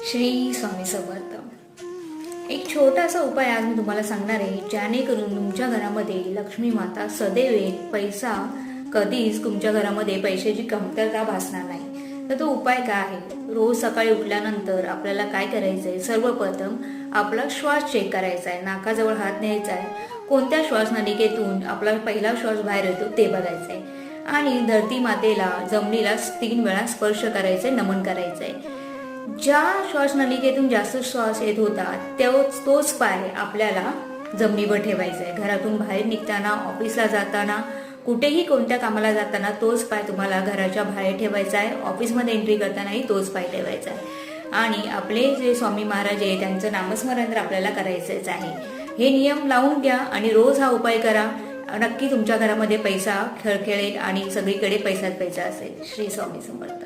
श्री स्वामी समर्थ। एक छोटासा उपाय आज मी तुम्हाला सांगणार आहे, जेणेकरून तुमच्या घरामध्ये लक्ष्मी माता सदैव येईल, पैसा कधीच तुमच्या घरामध्ये पैशाची कमतरता भासणार नाही। तर तो उपाय काय आहे? रोज सकाळी उठल्यानंतर आपल्याला काय करायचं आहे? सर्वप्रथम आपला श्वास चेक करायचा आहे, नाकाजवळ हात न्यायचा आहे, कोणत्या श्वास नलिकेतून आपला पहिला श्वास बाहेर येतो ते बघायचं आहे आणि धरती मातेला जमिनीला 3 वेळा स्पर्श करायचंय, नमन करायचंय। ज्या श्वास नलिकेतून जास्त श्वास येत होता तोच पाय आपल्याला जमिनीवर ठेवायचा आहे। घरातून बाहेर निघताना, ऑफिसला जाताना, कुठेही कोणत्या कामाला जाताना तोच पाय तुम्हाला घराच्या बाहेर ठेवायचा आहे। ऑफिसमध्ये एंट्री करतानाही तोच पाय ठेवायचा आहे आणि आपले जे स्वामी महाराज आहे त्यांचं नामस्मरण तर आपल्याला करायचंच आहे। हे नियम लावून घ्या आणि रोज हा उपाय करा। नक्की तुमच्या घरामध्ये पैसा खळखळेल आणि सगळीकडे पैसाच पैसा असेल। श्री स्वामी समर्थ।